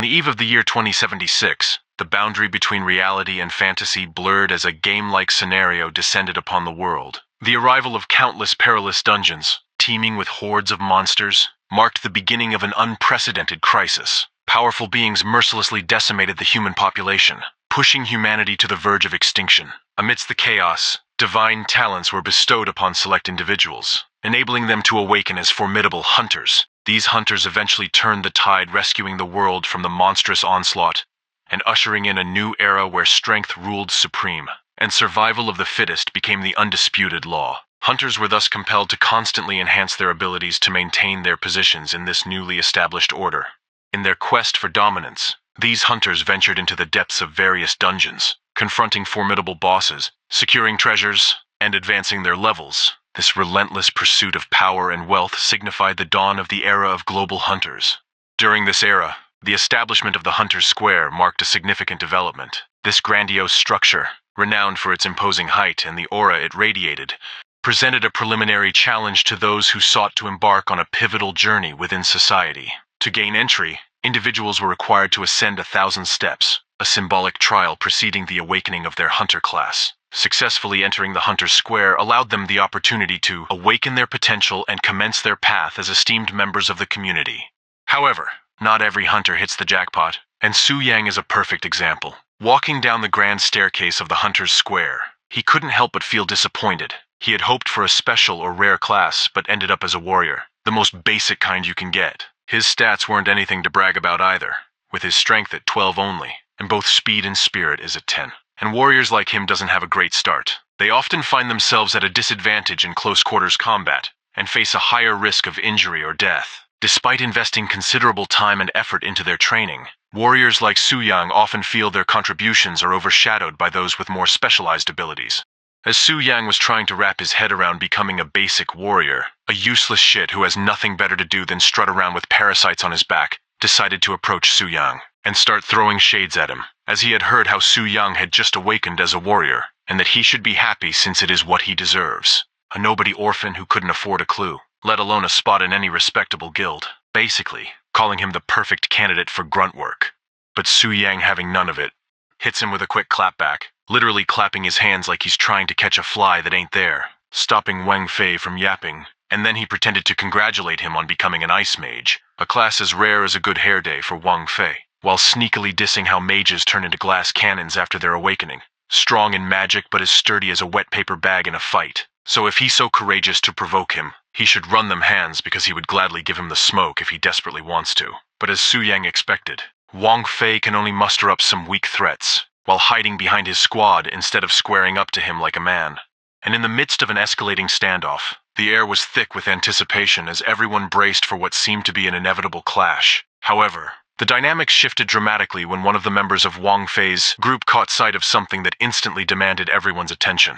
On the eve of the year 2076, the boundary between reality and fantasy blurred as a game-like scenario descended upon the world. The arrival of countless perilous dungeons, teeming with hordes of monsters, marked the beginning of an unprecedented crisis. Powerful beings mercilessly decimated the human population, pushing humanity to the verge of extinction. Amidst the chaos, divine talents were bestowed upon select individuals, enabling them to awaken as formidable hunters. These hunters eventually turned the tide, rescuing the world from the monstrous onslaught and ushering in a new era where strength ruled supreme, and survival of the fittest became the undisputed law. Hunters were thus compelled to constantly enhance their abilities to maintain their positions in this newly established order. In their quest for dominance, these hunters ventured into the depths of various dungeons, confronting formidable bosses, securing treasures, and advancing their levels. This relentless pursuit of power and wealth signified the dawn of the era of global hunters. During this era, the establishment of the Hunter's Square marked a significant development. This grandiose structure, renowned for its imposing height and the aura it radiated, presented a preliminary challenge to those who sought to embark on a pivotal journey within society. To gain entry, individuals were required to ascend 1,000 steps, a symbolic trial preceding the awakening of their hunter class. Successfully entering the Hunter's Square allowed them the opportunity to awaken their potential and commence their path as esteemed members of the community. However, not every hunter hits the jackpot, and Su Yang is a perfect example. Walking down the grand staircase of the Hunter's Square, he couldn't help but feel disappointed. He had hoped for a special or rare class, but ended up as a warrior, the most basic kind you can get. His stats weren't anything to brag about either, with his strength at 12 only, and both speed and spirit is at 10. And warriors like him doesn't have a great start. They often find themselves at a disadvantage in close-quarters combat, and face a higher risk of injury or death. Despite investing considerable time and effort into their training, warriors like Su Yang often feel their contributions are overshadowed by those with more specialized abilities. As Su Yang was trying to wrap his head around becoming a basic warrior, a useless shit who has nothing better to do than strut around with parasites on his back decided to approach Su Yang and start throwing shades at him, as he had heard how Su Yang had just awakened as a warrior, and that he should be happy since it is what he deserves. A nobody orphan who couldn't afford a clue, let alone a spot in any respectable guild, basically calling him the perfect candidate for grunt work. But Su Yang, having none of it, hits him with a quick clapback, literally clapping his hands like he's trying to catch a fly that ain't there, stopping Wang Fei from yapping, and then he pretended to congratulate him on becoming an ice mage, a class as rare as a good hair day for Wang Fei, while sneakily dissing how mages turn into glass cannons after their awakening, strong in magic but as sturdy as a wet paper bag in a fight. So if he's so courageous to provoke him, he should run them hands because he would gladly give him the smoke if he desperately wants to. But as Su Yang expected, Wang Fei can only muster up some weak threats, while hiding behind his squad instead of squaring up to him like a man. And in the midst of an escalating standoff, the air was thick with anticipation as everyone braced for what seemed to be an inevitable clash. However, the dynamics shifted dramatically when one of the members of Wang Fei's group caught sight of something that instantly demanded everyone's attention.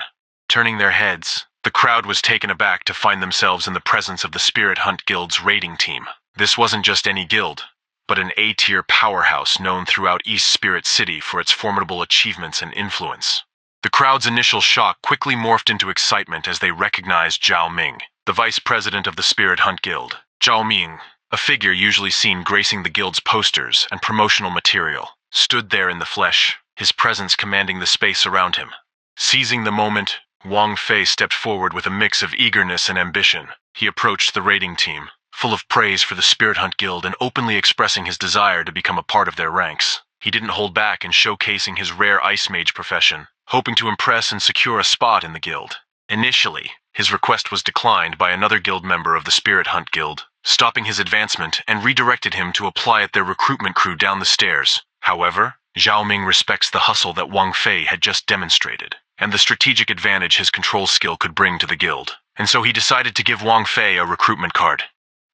Turning their heads, the crowd was taken aback to find themselves in the presence of the Spirit Hunt Guild's raiding team. This wasn't just any guild, but an A-tier powerhouse known throughout East Spirit City for its formidable achievements and influence. The crowd's initial shock quickly morphed into excitement as they recognized Zhao Ming, the vice president of the Spirit Hunt Guild. Zhao Ming, a figure usually seen gracing the guild's posters and promotional material, stood there in the flesh, his presence commanding the space around him. Seizing the moment, Wang Fei stepped forward with a mix of eagerness and ambition. He approached the raiding team, full of praise for the Spirit Hunt Guild and openly expressing his desire to become a part of their ranks. He didn't hold back in showcasing his rare ice mage profession, hoping to impress and secure a spot in the guild. Initially, his request was declined by another guild member of the Spirit Hunt Guild, stopping his advancement and redirected him to apply at their recruitment crew down the stairs. However, Zhao Ming respects the hustle that Wang Fei had just demonstrated, and the strategic advantage his control skill could bring to the guild, and so he decided to give Wang Fei a recruitment card.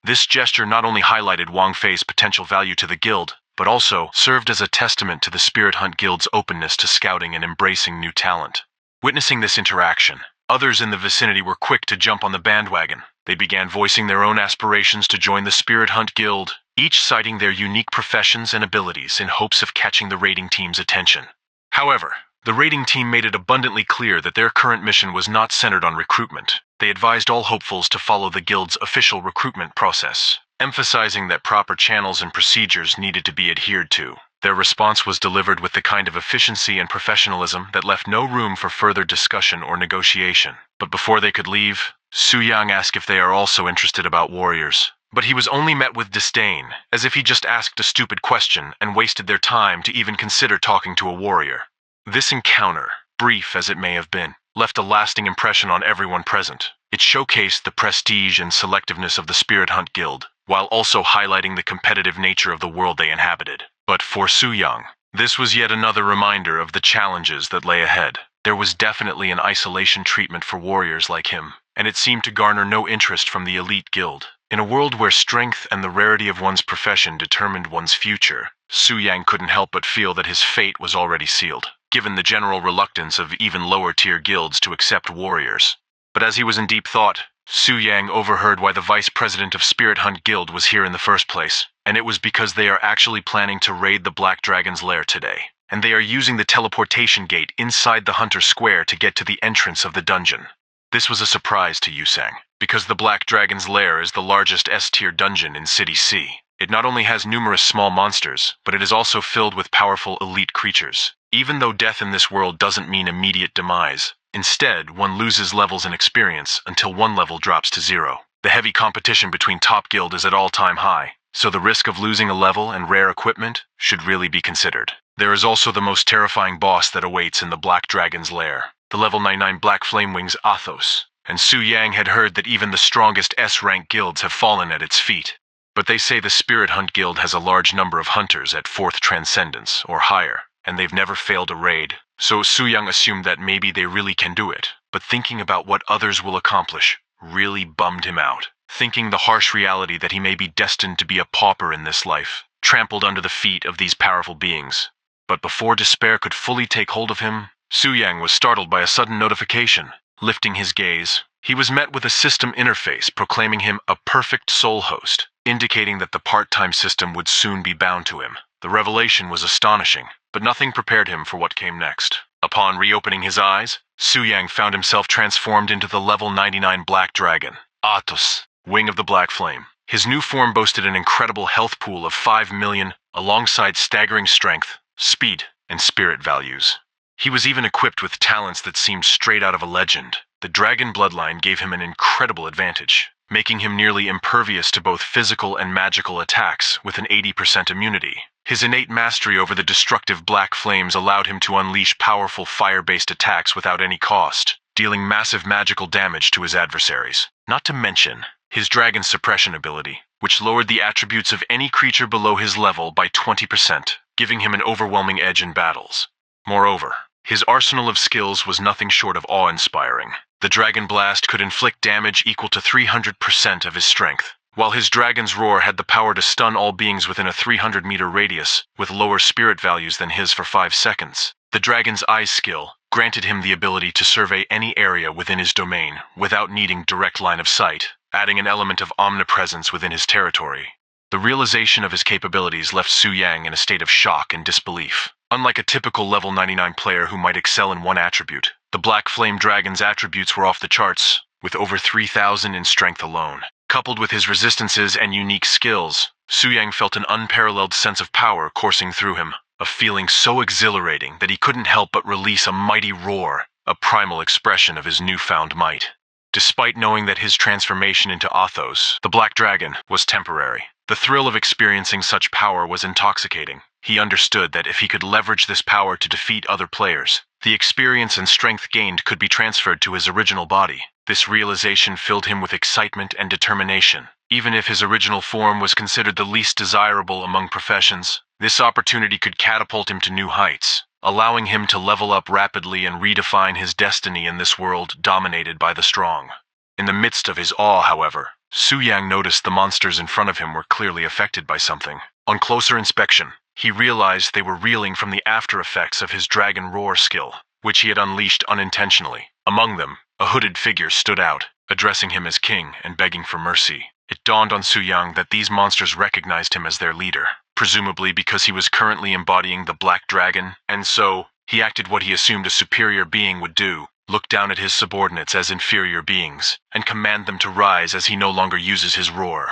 This gesture not only highlighted Wang Fei's potential value to the guild, but also served as a testament to the Spirit Hunt Guild's openness to scouting and embracing new talent. Witnessing this interaction, others in the vicinity were quick to jump on the bandwagon. They began voicing their own aspirations to join the Spirit Hunt Guild, each citing their unique professions and abilities in hopes of catching the raiding team's attention. However, the raiding team made it abundantly clear that their current mission was not centered on recruitment. They advised all hopefuls to follow the guild's official recruitment process, emphasizing that proper channels and procedures needed to be adhered to. Their response was delivered with the kind of efficiency and professionalism that left no room for further discussion or negotiation. But before they could leave, Su-yang asked if they are also interested about warriors. But he was only met with disdain, as if he just asked a stupid question and wasted their time to even consider talking to a warrior. This encounter, brief as it may have been, left a lasting impression on everyone present. It showcased the prestige and selectiveness of the Spirit Hunt Guild, while also highlighting the competitive nature of the world they inhabited. But for Su-yang, this was yet another reminder of the challenges that lay ahead. There was definitely an isolation treatment for warriors like him, and it seemed to garner no interest from the elite guild. In a world where strength and the rarity of one's profession determined one's future, Su-yang couldn't help but feel that his fate was already sealed, given the general reluctance of even lower-tier guilds to accept warriors. But as he was in deep thought, Su-yang overheard why the vice president of Spirit Hunt Guild was here in the first place, and it was because they are actually planning to raid the Black Dragon's lair today, and they are using the teleportation gate inside the Hunter Square to get to the entrance of the dungeon. This was a surprise to Yusang, because the Black Dragon's lair is the largest S-tier dungeon in City C. It not only has numerous small monsters, but it is also filled with powerful elite creatures. Even though death in this world doesn't mean immediate demise, instead, one loses levels and experience until one level drops to 0. The heavy competition between top guild is at all-time high, so the risk of losing a level and rare equipment should really be considered. There is also the most terrifying boss that awaits in the Black Dragon's lair, the level 99 Black Flamewings Athos, and Su-yang had heard that even the strongest S-rank guilds have fallen at its feet. But they say the Spirit Hunt Guild has a large number of hunters at 4th Transcendence, or higher, and they've never failed a raid, so Su-yang assumed that maybe they really can do it. But thinking about what others will accomplish really bummed him out, thinking the harsh reality that he may be destined to be a pauper in this life, trampled under the feet of these powerful beings. But before despair could fully take hold of him, Su-yang was startled by a sudden notification. Lifting his gaze, he was met with a system interface proclaiming him a perfect soul host, indicating that the part-time system would soon be bound to him. The revelation was astonishing, but nothing prepared him for what came next. Upon reopening his eyes, Su-yang found himself transformed into the level 99 Black Dragon, Athos, Wing of the Black Flame. His new form boasted an incredible health pool of 5 million, alongside staggering strength, speed, and spirit values. He was even equipped with talents that seemed straight out of a legend. The dragon bloodline gave him an incredible advantage, making him nearly impervious to both physical and magical attacks with an 80% immunity. His innate mastery over the destructive black flames allowed him to unleash powerful fire-based attacks without any cost, dealing massive magical damage to his adversaries. Not to mention his dragon suppression ability, which lowered the attributes of any creature below his level by 20%, giving him an overwhelming edge in battles. Moreover, his arsenal of skills was nothing short of awe-inspiring. The Dragon Blast could inflict damage equal to 300% of his strength, while his Dragon's Roar had the power to stun all beings within a 300-meter radius, with lower spirit values than his for 5 seconds. The Dragon's Eyes skill granted him the ability to survey any area within his domain without needing direct line of sight, adding an element of omnipresence within his territory. The realization of his capabilities left Su-yang in a state of shock and disbelief. Unlike a typical level 99 player who might excel in one attribute, the Black Flame Dragon's attributes were off the charts, with over 3,000 in strength alone. Coupled with his resistances and unique skills, Su-yang felt an unparalleled sense of power coursing through him, a feeling so exhilarating that he couldn't help but release a mighty roar, a primal expression of his newfound might. Despite knowing that his transformation into Athos, the Black Dragon, was temporary, the thrill of experiencing such power was intoxicating. He understood that if he could leverage this power to defeat other players, the experience and strength gained could be transferred to his original body. This realization filled him with excitement and determination. Even if his original form was considered the least desirable among professions, this opportunity could catapult him to new heights, allowing him to level up rapidly and redefine his destiny in this world dominated by the strong. In the midst of his awe, however, Su-yang noticed the monsters in front of him were clearly affected by something. On closer inspection, he realized they were reeling from the after effects of his Dragon Roar skill, which he had unleashed unintentionally. Among them, a hooded figure stood out, addressing him as king and begging for mercy. It dawned on Su-yang that these monsters recognized him as their leader, presumably because he was currently embodying the Black Dragon, and so, he acted what he assumed a superior being would do, look down at his subordinates as inferior beings, and command them to rise as he no longer uses his roar.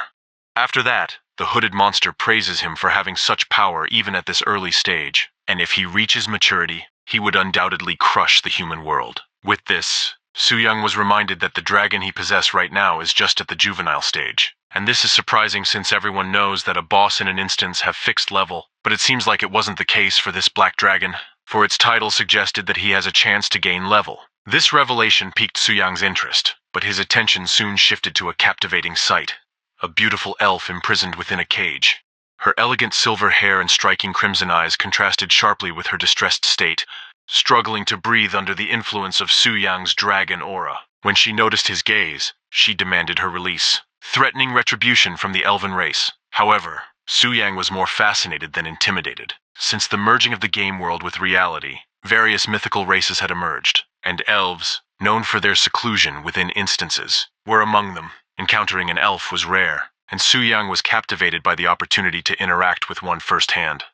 After that, the hooded monster praises him for having such power even at this early stage, and if he reaches maturity, he would undoubtedly crush the human world. With this, Su-young was reminded that the dragon he possesses right now is just at the juvenile stage. And this is surprising since everyone knows that a boss in an instance have fixed level, but it seems like it wasn't the case for this black dragon, for its title suggested that he has a chance to gain level. This revelation piqued Su-young's interest, but his attention soon shifted to a captivating sight. A beautiful elf imprisoned within a cage. Her elegant silver hair and striking crimson eyes contrasted sharply with her distressed state, struggling to breathe under the influence of Su-young's dragon aura. When she noticed his gaze, she demanded her release, threatening retribution from the elven race. However, Su-young was more fascinated than intimidated. Since the merging of the game world with reality, various mythical races had emerged, and elves, known for their seclusion within instances, were among them. Encountering an elf was rare, and Su-young was captivated by the opportunity to interact with one firsthand.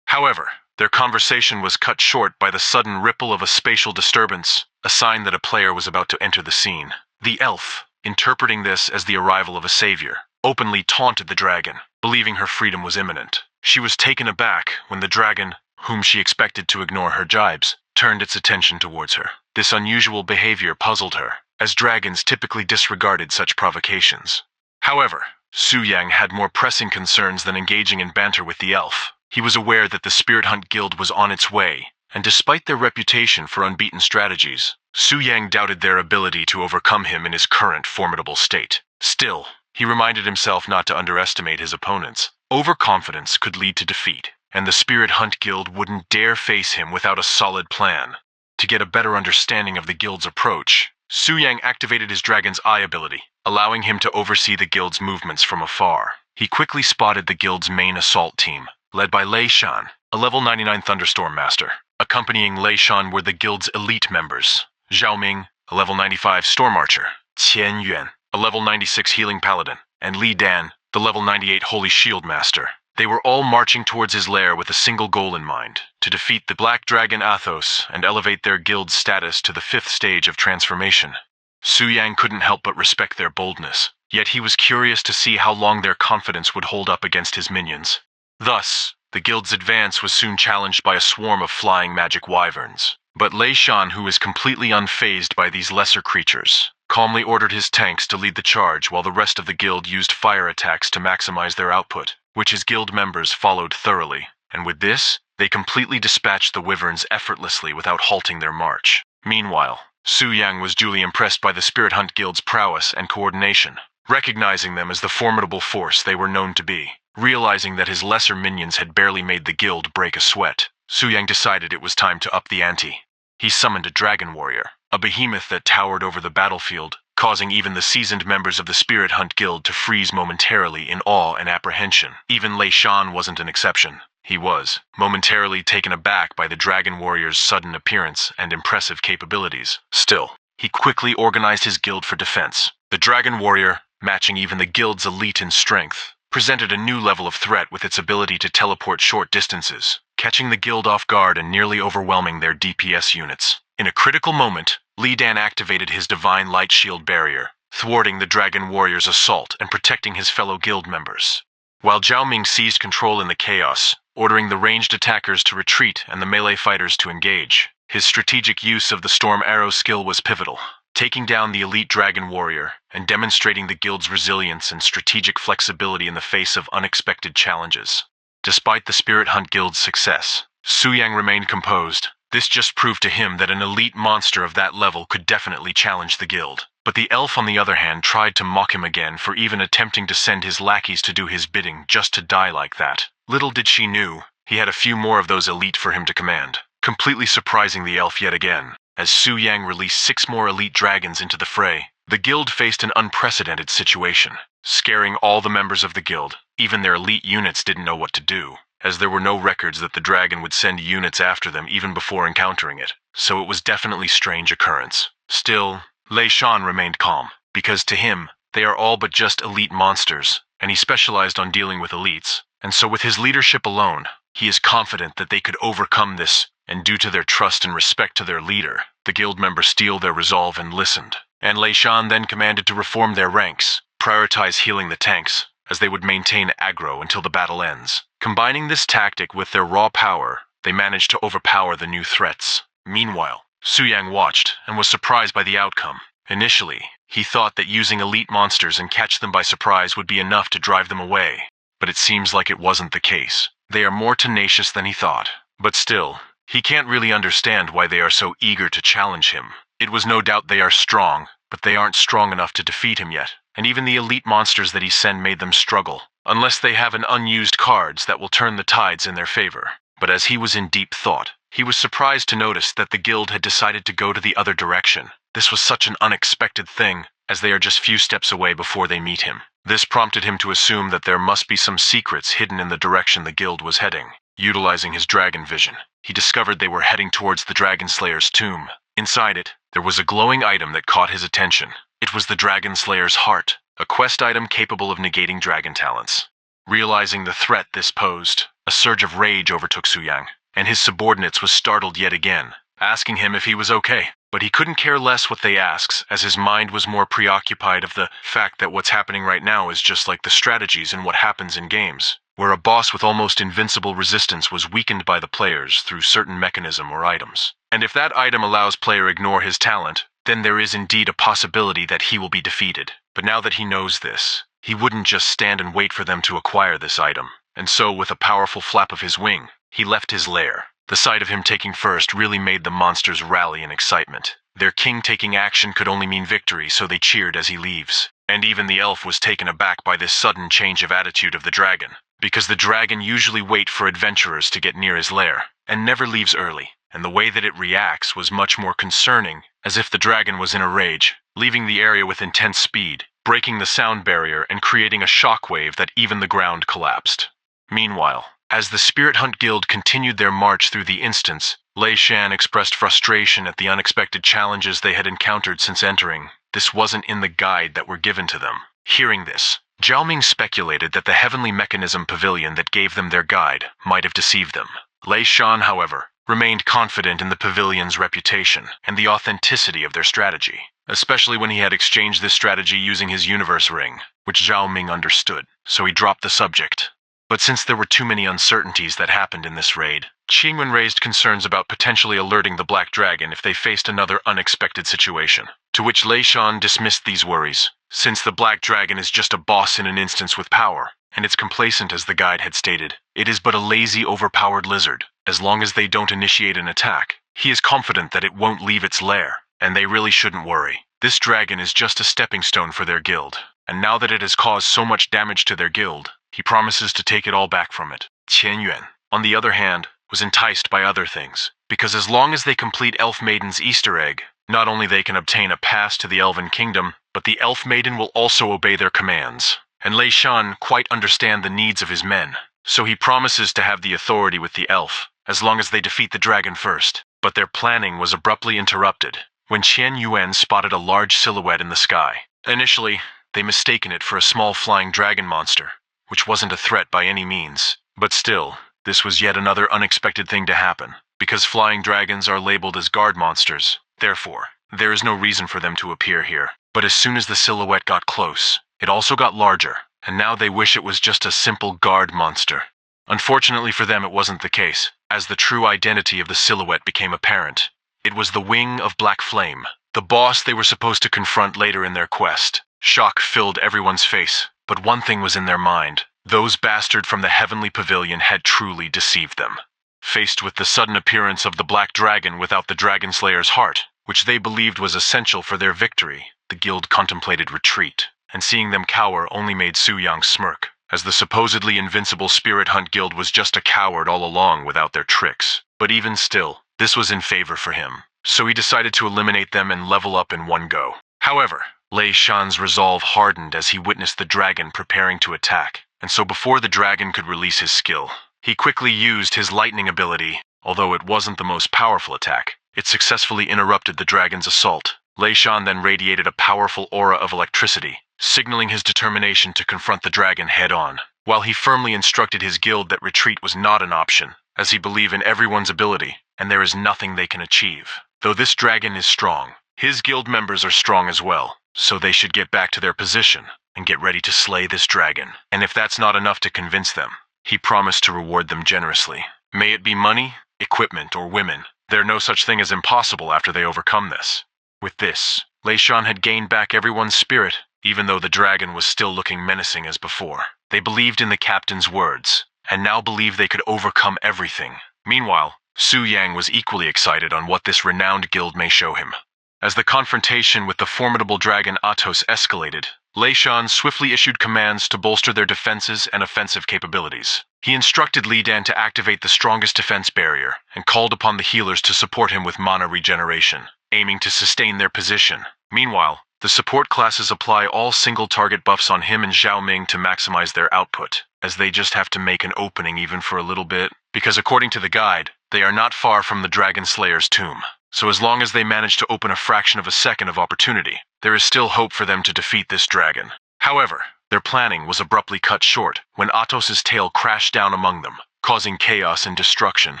However, their conversation was cut short by the sudden ripple of a spatial disturbance, a sign that a player was about to enter the scene. The elf, interpreting this as the arrival of a savior, openly taunted the dragon, believing her freedom was imminent. She was taken aback when the dragon, whom she expected to ignore her jibes, turned its attention towards her. This unusual behavior puzzled her, as dragons typically disregarded such provocations. However, Su-young had more pressing concerns than engaging in banter with the elf. He was aware that the Spirit Hunt Guild was on its way, and despite their reputation for unbeaten strategies, Su-young doubted their ability to overcome him in his current formidable state. Still, he reminded himself not to underestimate his opponents. Overconfidence could lead to defeat, and the Spirit Hunt Guild wouldn't dare face him without a solid plan. To get a better understanding of the guild's approach, Su-young activated his Dragon's Eye ability, allowing him to oversee the guild's movements from afar. He quickly spotted the guild's main assault team, led by Lei Shan, a level 99 Thunderstorm Master. Accompanying Lei Shan were the guild's elite members, Zhao Ming, a level 95 Storm Archer, Qian Yuan, a level 96 Healing Paladin, and Li Dan, the level 98 Holy Shield Master. They were all marching towards his lair with a single goal in mind, to defeat the Black Dragon Athos and elevate their guild's status to the 5th stage of transformation. Su-young couldn't help but respect their boldness, yet he was curious to see how long their confidence would hold up against his minions. Thus, the guild's advance was soon challenged by a swarm of flying magic wyverns. But Lei Shan, who is completely unfazed by these lesser creatures, calmly ordered his tanks to lead the charge while the rest of the guild used fire attacks to maximize their output, which his guild members followed thoroughly, and with this, they completely dispatched the wyverns effortlessly without halting their march. Meanwhile, Su-young was duly impressed by the Spirit Hunt Guild's prowess and coordination, recognizing them as the formidable force they were known to be. Realizing that his lesser minions had barely made the guild break a sweat, Su-young decided it was time to up the ante. He summoned a dragon warrior, a behemoth that towered over the battlefield, causing even the seasoned members of the Spirit Hunt Guild to freeze momentarily in awe and apprehension. Even Lei Shan wasn't an exception. He was momentarily taken aback by the dragon warrior's sudden appearance and impressive capabilities. Still, he quickly organized his guild for defense. The dragon warrior, matching even the guild's elite in strength, presented a new level of threat with its ability to teleport short distances, catching the guild off guard and nearly overwhelming their DPS units. In a critical moment, Li Dan activated his Divine Light Shield barrier, thwarting the dragon warrior's assault and protecting his fellow guild members. While Zhao Ming seized control in the chaos, ordering the ranged attackers to retreat and the melee fighters to engage. His strategic use of the Storm Arrow skill was pivotal, taking down the elite dragon warrior and demonstrating the guild's resilience and strategic flexibility in the face of unexpected challenges. Despite the Spirit Hunt Guild's success, Su-young remained composed. This just proved to him that an elite monster of that level could definitely challenge the guild. But the elf, on the other hand, tried to mock him again for even attempting to send his lackeys to do his bidding just to die like that. Little did she knew, he had a few more of those elite for him to command, completely surprising the elf yet again. As Su-young released 6 more elite dragons into the fray, the guild faced an unprecedented situation, scaring all the members of the guild. Even their elite units didn't know what to do, as there were no records that the dragon would send units after them even before encountering it, so it was definitely a strange occurrence. Still, Lei Shan remained calm, because to him, they are all but just elite monsters, and he specialized on dealing with elites, and so with his leadership alone, he is confident that they could overcome this, and due to their trust and respect to their leader, the guild members steeled their resolve and listened. And Lei Shan then commanded to reform their ranks, prioritize healing the tanks, as they would maintain aggro until the battle ends. Combining this tactic with their raw power, they managed to overpower the new threats. Meanwhile, Suyang watched and was surprised by the outcome. Initially, he thought that using elite monsters and catch them by surprise would be enough to drive them away, but it seems like it wasn't the case. They are more tenacious than he thought. But still, he can't really understand why they are so eager to challenge him. It was no doubt they are strong, but they aren't strong enough to defeat him yet, and even the elite monsters that he sent made them struggle, unless they have an unused cards that will turn the tides in their favor. But as he was in deep thought, he was surprised to notice that the guild had decided to go to the other direction. This was such an unexpected thing, as they are just few steps away before they meet him. This prompted him to assume that there must be some secrets hidden in the direction the guild was heading. Utilizing his dragon vision, he discovered they were heading towards the Dragon Slayer's tomb. Inside it, there was a glowing item that caught his attention. It was the Dragon Slayer's heart, a quest item capable of negating dragon talents. Realizing the threat this posed, a surge of rage overtook Suyang, and his subordinates was startled yet again, asking him if he was okay. But he couldn't care less what they asked, as his mind was more preoccupied of the fact that what's happening right now is just like the strategies and what happens in games, where a boss with almost invincible resistance was weakened by the players through certain mechanism or items. And if that item allows player ignore his talent, then there is indeed a possibility that he will be defeated. But now that he knows this, he wouldn't just stand and wait for them to acquire this item. And so, with a powerful flap of his wing, he left his lair. The sight of him taking first really made the monsters rally in excitement. Their king taking action could only mean victory, so they cheered as he leaves. And even the elf was taken aback by this sudden change of attitude of the dragon, because the dragon usually waits for adventurers to get near his lair, and never leaves early. And the way that it reacts was much more concerning, as if the dragon was in a rage, leaving the area with intense speed, breaking the sound barrier and creating a shockwave that even the ground collapsed. Meanwhile, as the Spirit Hunt Guild continued their march through the instance, Lei Shan expressed frustration at the unexpected challenges they had encountered since entering. This wasn't in the guide that were given to them. Hearing this, Zhao Ming speculated that the heavenly mechanism pavilion that gave them their guide might have deceived them. Lei Shan, however, remained confident in the pavilion's reputation and the authenticity of their strategy, especially when he had exchanged this strategy using his universe ring, which Zhao Ming understood, so he dropped the subject. But since there were too many uncertainties that happened in this raid, Qingwen raised concerns about potentially alerting the Black Dragon if they faced another unexpected situation, to which Lei Shan dismissed these worries, since the Black Dragon is just a boss in an instance with power, and it's complacent as the guide had stated. It is but a lazy, overpowered lizard. As long as they don't initiate an attack, he is confident that it won't leave its lair, and they really shouldn't worry. This dragon is just a stepping stone for their guild, and now that it has caused so much damage to their guild, he promises to take it all back from it. Qian Yuan, on the other hand, was enticed by other things, because as long as they complete Elf Maiden's Easter egg, not only they can obtain a pass to the Elven Kingdom, but the Elf Maiden will also obey their commands. And Lei Shan quite understand the needs of his men, so he promises to have the authority with the elf, as long as they defeat the dragon first. But their planning was abruptly interrupted, when Qian Yuan spotted a large silhouette in the sky. Initially, they mistaken it for a small flying dragon monster, which wasn't a threat by any means. But still, this was yet another unexpected thing to happen, because flying dragons are labeled as guard monsters. Therefore, there is no reason for them to appear here. But as soon as the silhouette got close, it also got larger, and now they wish it was just a simple guard monster. Unfortunately for them, it wasn't the case, as the true identity of the silhouette became apparent. It was the Wing of Black Flame, the boss they were supposed to confront later in their quest. Shock filled everyone's face, but one thing was in their mind. Those bastards from the Heavenly Pavilion had truly deceived them. Faced with the sudden appearance of the Black Dragon without the Dragon Slayer's heart, which they believed was essential for their victory, the guild contemplated retreat, and seeing them cower only made Su Yang smirk, as the supposedly invincible Spirit Hunt Guild was just a coward all along without their tricks. But even still, this was in favor for him, so he decided to eliminate them and level up in one go. However, Lei Shan's resolve hardened as he witnessed the dragon preparing to attack, and so before the dragon could release his skill, he quickly used his lightning ability. Although it wasn't the most powerful attack, it successfully interrupted the dragon's assault. Lei Shan then radiated a powerful aura of electricity, signaling his determination to confront the dragon head-on, while he firmly instructed his guild that retreat was not an option, as he believed in everyone's ability, and there is nothing they can achieve. Though this dragon is strong, his guild members are strong as well, so they should get back to their position. and get ready to slay this dragon. And if that's not enough to convince them, he promised to reward them generously. May it be money, equipment, or women. There's no such thing as impossible after they overcome this. With this, Lei Shan had gained back everyone's spirit, even though the dragon was still looking menacing as before. They believed in the captain's words, and now believed they could overcome everything. Meanwhile, Su Yang was equally excited on what this renowned guild may show him. As the confrontation with the formidable dragon Atos escalated, Lei Shan swiftly issued commands to bolster their defenses and offensive capabilities. He instructed Li Dan to activate the strongest defense barrier and called upon the healers to support him with mana regeneration, aiming to sustain their position. Meanwhile, the support classes apply all single-target buffs on him and Zhao Ming to maximize their output, as they just have to make an opening even for a little bit, because according to the guide, they are not far from the Dragon Slayer's tomb. So as long as they manage to open a fraction of a second of opportunity, there is still hope for them to defeat this dragon. However, their planning was abruptly cut short when Atos's tail crashed down among them, causing chaos and destruction,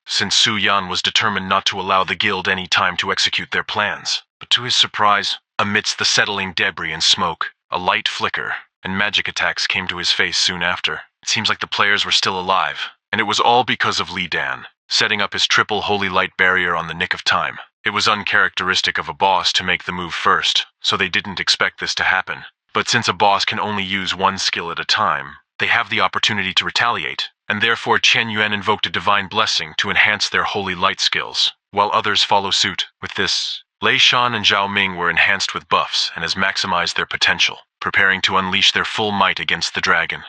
since Su Yan was determined not to allow the guild any time to execute their plans. But to his surprise, amidst the settling debris and smoke, a light flicker, and magic attacks came to his face soon after. It seems like the players were still alive, and it was all because of Li Dan, setting up his triple holy light barrier on the nick of time. It was uncharacteristic of a boss to make the move first, so they didn't expect this to happen. But since a boss can only use one skill at a time, they have the opportunity to retaliate, and therefore Chen Yuan invoked a divine blessing to enhance their holy light skills, while others follow suit. With this, Lei Shan and Zhao Ming were enhanced with buffs and has maximized their potential, preparing to unleash their full might against the dragon.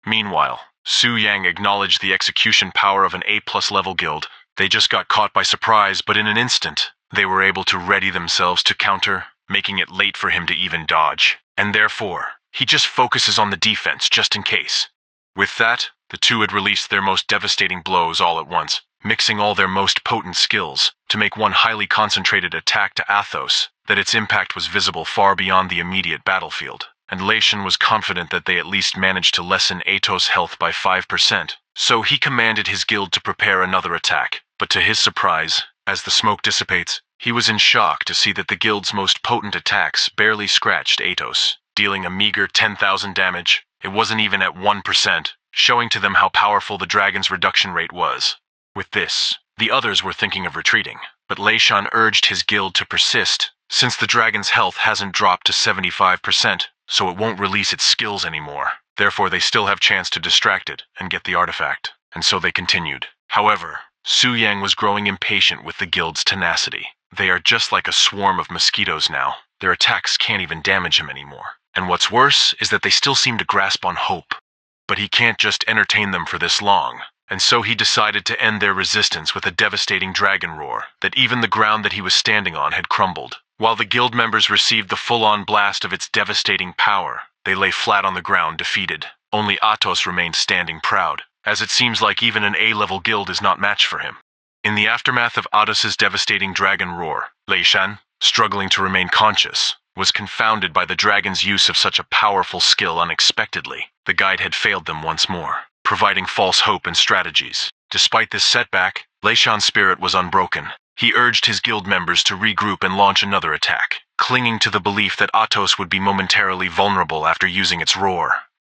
Meanwhile, Su Yang acknowledged the execution power of an A+ level guild. They just got caught by surprise, but in an instant, they were able to ready themselves to counter, making it late for him to even dodge. And therefore, he just focuses on the defense just in case. With that, the two had released their most devastating blows all at once, mixing all their most potent skills to make one highly concentrated attack to Athos, that its impact was visible far beyond the immediate battlefield. And Lei Shan was confident that they at least managed to lessen Atos' health by 5%, so he commanded his guild to prepare another attack. But to his surprise, as the smoke dissipates, he was in shock to see that the guild's most potent attacks barely scratched Atos, dealing a meager 10,000 damage. It wasn't even at 1%, showing to them how powerful the dragon's reduction rate was. With this, the others were thinking of retreating, but Lei Shan urged his guild to persist, since the dragon's health hasn't dropped to 75%, so it won't release its skills anymore. Therefore, they still have chance to distract it and get the artifact, and so they continued. However, Su Yang was growing impatient with the guild's tenacity. They are just like a swarm of mosquitoes now. Their attacks can't even damage him anymore. And what's worse is that they still seem to grasp on hope. But he can't just entertain them for this long, and so he decided to end their resistance with a devastating dragon roar that even the ground that he was standing on had crumbled. While the guild members received the full-on blast of its devastating power, they lay flat on the ground defeated. Only Atos remained standing proud, as it seems like even an A-level guild is not matched for him. In the aftermath of Atos's devastating dragon roar, Lei Shan, struggling to remain conscious, was confounded by the dragon's use of such a powerful skill unexpectedly. The guide had failed them once more, providing false hope and strategies. Despite this setback, Lei Shan's spirit was unbroken. He urged his guild members to regroup and launch another attack, clinging to the belief that Atos would be momentarily vulnerable after using its roar.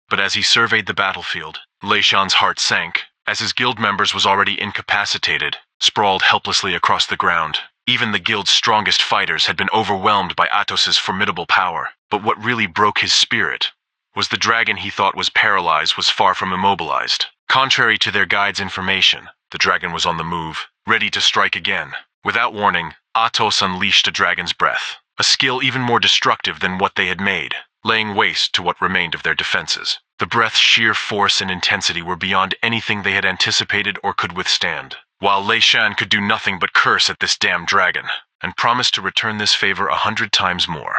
But as he surveyed the battlefield, Lei Shan's heart sank, as his guild members was already incapacitated, sprawled helplessly across the ground. Even the guild's strongest fighters had been overwhelmed by Atos's formidable power. But what really broke his spirit was the dragon he thought was paralyzed was far from immobilized. Contrary to their guide's information, the dragon was on the move, ready to strike again. Without warning, Atos unleashed a dragon's breath, a skill even more destructive than what they had made, laying waste to what remained of their defenses. The breath's sheer force and intensity were beyond anything they had anticipated or could withstand, while Lei Shan could do nothing but curse at this damn dragon, and promised to return this favor 100 times more.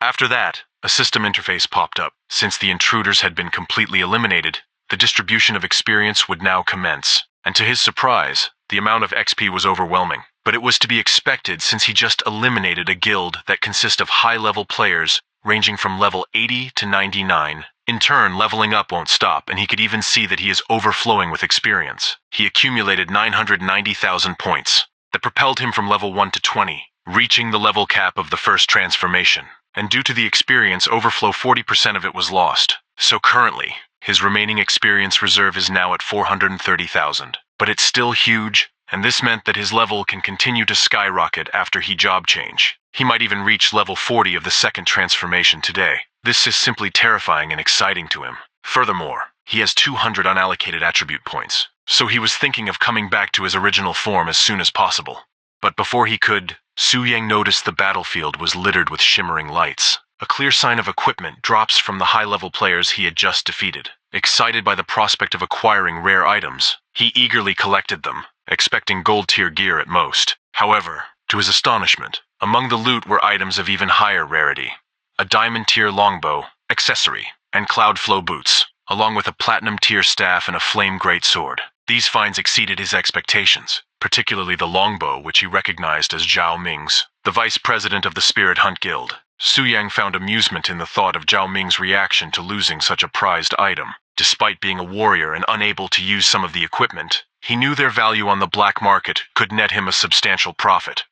After that, a system interface popped up. Since the intruders had been completely eliminated, the distribution of experience would now commence, and to his surprise, the amount of XP was overwhelming. But it was to be expected since he just eliminated a guild that consists of high-level players ranging from level 80 to 99. In turn, leveling up won't stop, and he could even see that he is overflowing with experience. He accumulated 990,000 points that propelled him from level 1 to 20, reaching the level cap of the first transformation. and due to the experience overflow 40% of it was lost. So currently, his remaining experience reserve is now at 430,000. But it's still huge, and this meant that his level can continue to skyrocket after he job change. He might even reach level 40 of the second transformation today. This is simply terrifying and exciting to him. Furthermore, he has 200 unallocated attribute points, so he was thinking of coming back to his original form as soon as possible. But before he could, Su Yang noticed the battlefield was littered with shimmering lights. A clear sign of equipment drops from the high-level players he had just defeated. Excited by the prospect of acquiring rare items, he eagerly collected them, expecting gold-tier gear at most. However, to his astonishment, among the loot were items of even higher rarity. A diamond-tier longbow, accessory, and cloud flow boots, along with a platinum-tier staff and a flame greatsword. These finds exceeded his expectations, particularly the longbow, which he recognized as Zhao Ming's, the vice president of the Spirit Hunt Guild. Su Yang found amusement in the thought of Zhao Ming's reaction to losing such a prized item. Despite being a warrior and unable to use some of the equipment, he knew their value on the black market could net him a substantial profit.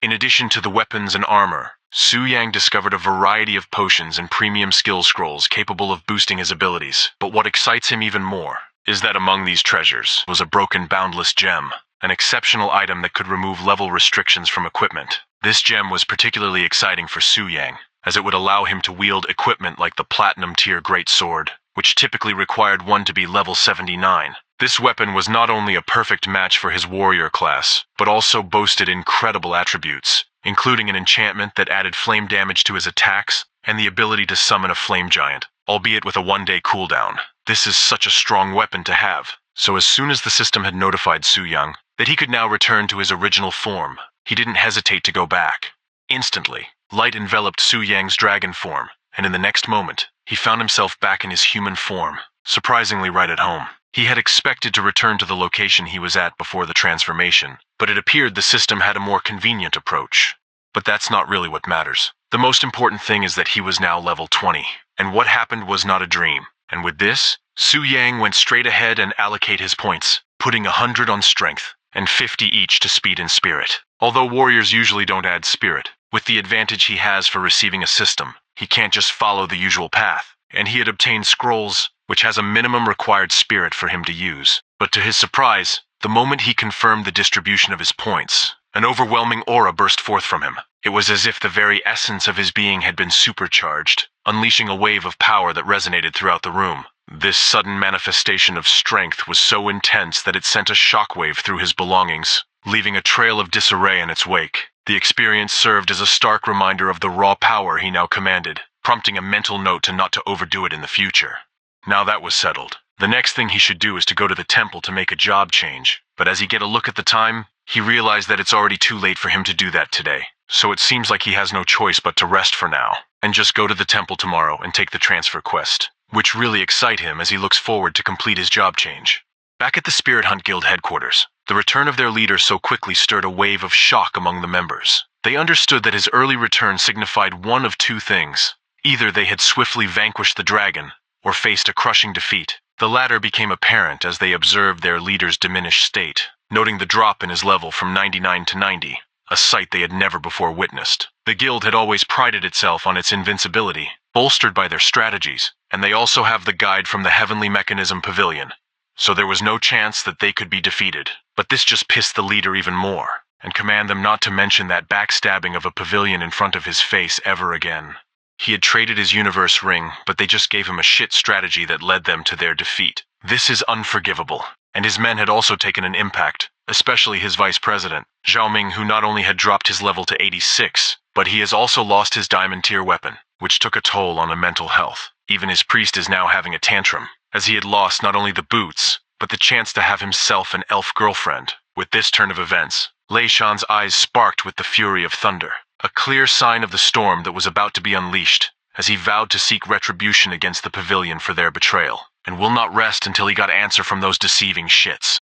In addition to the weapons and armor, Su Yang discovered a variety of potions and premium skill scrolls capable of boosting his abilities. But what excites him even more is that among these treasures was a broken boundless gem, an exceptional item that could remove level restrictions from equipment. This gem was particularly exciting for Su Yang, as it would allow him to wield equipment like the platinum-tier greatsword, which typically required one to be level 79. This weapon was not only a perfect match for his warrior class, but also boasted incredible attributes, including an enchantment that added flame damage to his attacks and the ability to summon a flame giant, albeit with a one-day cooldown. This is such a strong weapon to have. So as soon as the system had notified Su Yang that he could now return to his original form, he didn't hesitate to go back. Instantly, light enveloped Su Yang's dragon form, and in the next moment, he found himself back in his human form, surprisingly right at home. He had expected to return to the location he was at before the transformation, but it appeared the system had a more convenient approach. But that's not really what matters. The most important thing is that he was now level 20, and what happened was not a dream. And with this, Su Yang went straight ahead and allocate his points, putting 100 on strength, and 50 each to speed and spirit. Although warriors usually don't add spirit, with the advantage he has for receiving a system, he can't just follow the usual path, and he had obtained scrolls, which has a minimum required spirit for him to use. But to his surprise, the moment he confirmed the distribution of his points, an overwhelming aura burst forth from him. It was as if the very essence of his being had been supercharged, unleashing a wave of power that resonated throughout the room. This sudden manifestation of strength was so intense that it sent a shockwave through his belongings, leaving a trail of disarray in its wake. The experience served as a stark reminder of the raw power he now commanded, prompting a mental note to not to overdo it in the future. Now that was settled, the next thing he should do is to go to the temple to make a job change. But as he get a look at the time, he realized that it's already too late for him to do that today. So it seems like he has no choice but to rest for now, and just go to the temple tomorrow and take the transfer quest, which really excite him as he looks forward to complete his job change. Back at the Spirit Hunt Guild headquarters, the return of their leader so quickly stirred a wave of shock among the members. They understood that his early return signified one of two things. Either they had swiftly vanquished the dragon, or faced a crushing defeat. The latter became apparent as they observed their leader's diminished state, noting the drop in his level from 99 to 90, a sight they had never before witnessed. The guild had always prided itself on its invincibility, bolstered by their strategies, and they also have the guide from the Heavenly Mechanism Pavilion. So there was no chance that they could be defeated. But this just pissed the leader even more, and commanded them not to mention that backstabbing of a pavilion in front of his face ever again. He had traded his universe ring, but they just gave him a shit strategy that led them to their defeat. This is unforgivable, and his men had also taken an impact, especially his vice president, Zhao Ming, who not only had dropped his level to 86, but he has also lost his diamond tier weapon, which took a toll on his mental health. Even his priest is now having a tantrum, as he had lost not only the boots, but the chance to have himself an elf girlfriend. With this turn of events, Lei Shan's eyes sparked with the fury of thunder, a clear sign of the storm that was about to be unleashed, as he vowed to seek retribution against the pavilion for their betrayal, and will not rest until he got answer from those deceiving shits.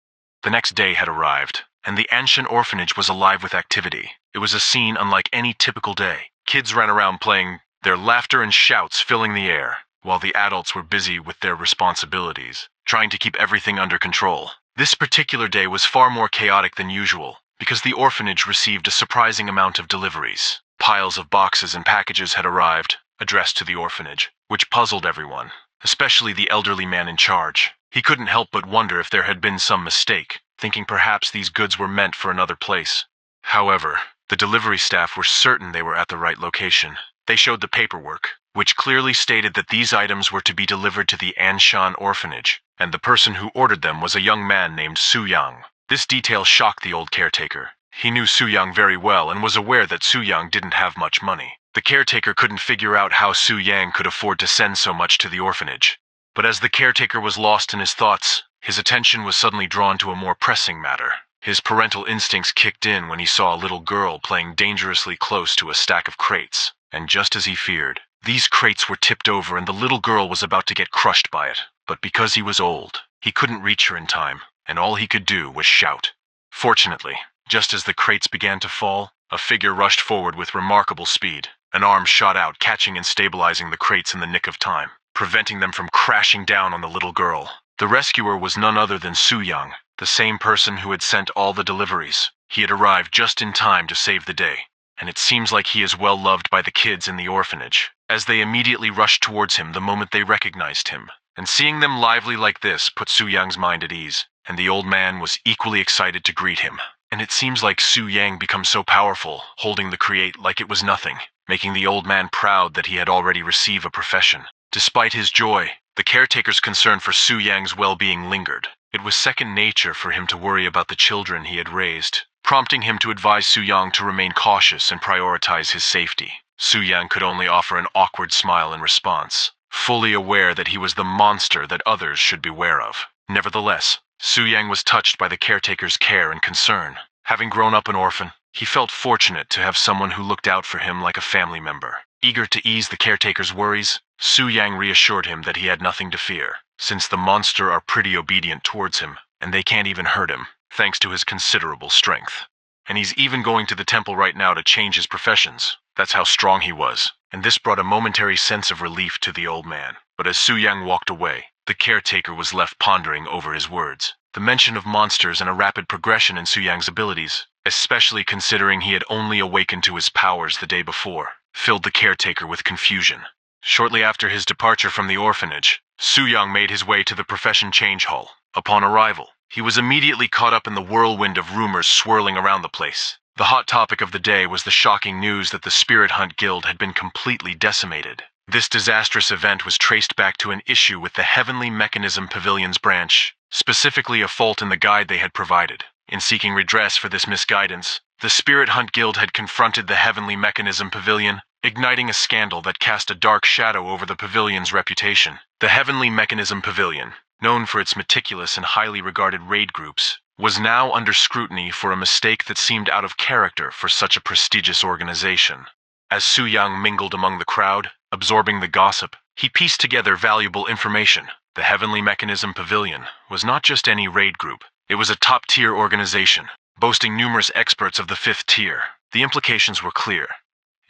The next day had arrived, and the ancient orphanage was alive with activity. It was a scene unlike any typical day. Kids ran around playing, their laughter and shouts filling the air, while the adults were busy with their responsibilities, trying to keep everything under control. This particular day was far more chaotic than usual, because the orphanage received a surprising amount of deliveries. Piles of boxes and packages had arrived, addressed to the orphanage, which puzzled everyone, especially the elderly man in charge. He couldn't help but wonder if there had been some mistake, thinking perhaps these goods were meant for another place. However, the delivery staff were certain they were at the right location. They showed the paperwork, which clearly stated that these items were to be delivered to the Anshan orphanage, and the person who ordered them was a young man named Su Yang. This detail shocked the old caretaker. He knew Su Yang very well and was aware that Su Yang didn't have much money. The caretaker couldn't figure out how Su Yang could afford to send so much to the orphanage. But as the caretaker was lost in his thoughts, his attention was suddenly drawn to a more pressing matter. His parental instincts kicked in when he saw a little girl playing dangerously close to a stack of crates. And just as he feared, these crates were tipped over and the little girl was about to get crushed by it. But because he was old, he couldn't reach her in time, and all he could do was shout. Fortunately, just as the crates began to fall, a figure rushed forward with remarkable speed. An arm shot out, catching and stabilizing the crates in the nick of time, preventing them from crashing down on the little girl. The rescuer was none other than Su Yang, the same person who had sent all the deliveries. He had arrived just in time to save the day, and it seems like he is well loved by the kids in the orphanage, as they immediately rushed towards him the moment they recognized him. And seeing them lively like this put Su Yang's mind at ease, and the old man was equally excited to greet him. And it seems like Su Yang becomes so powerful, holding the crate like it was nothing, making the old man proud that he had already received a profession. Despite his joy, the caretaker's concern for Su Yang's well-being lingered. It was second nature for him to worry about the children he had raised, prompting him to advise Su Yang to remain cautious and prioritize his safety. Su Yang could only offer an awkward smile in response, fully aware that he was the monster that others should beware of. Nevertheless, Su Yang was touched by the caretaker's care and concern. Having grown up an orphan, he felt fortunate to have someone who looked out for him like a family member. Eager to ease the caretaker's worries, Su Yang reassured him that he had nothing to fear, since the monster are pretty obedient towards him, and they can't even hurt him, thanks to his considerable strength. And he's even going to the temple right now to change his professions. That's how strong he was, and this brought a momentary sense of relief to the old man. But as Su Yang walked away, the caretaker was left pondering over his words. The mention of monsters and a rapid progression in Su Yang's abilities, especially considering he had only awakened to his powers the day before, filled the caretaker with confusion. Shortly after his departure from the orphanage, Su Yang made his way to the profession change hall. Upon arrival, he was immediately caught up in the whirlwind of rumors swirling around the place. The hot topic of the day was the shocking news that the Spirit Hunt Guild had been completely decimated. This disastrous event was traced back to an issue with the Heavenly Mechanism Pavilion's branch, specifically a fault in the guide they had provided. In seeking redress for this misguidance, the Spirit Hunt Guild had confronted the Heavenly Mechanism Pavilion, igniting a scandal that cast a dark shadow over the pavilion's reputation. The Heavenly Mechanism Pavilion, known for its meticulous and highly regarded raid groups, was now under scrutiny for a mistake that seemed out of character for such a prestigious organization. As Su Yang mingled among the crowd, absorbing the gossip, he pieced together valuable information. The Heavenly Mechanism Pavilion was not just any raid group. It was a top-tier organization, boasting numerous experts of the 5th tier. The implications were clear.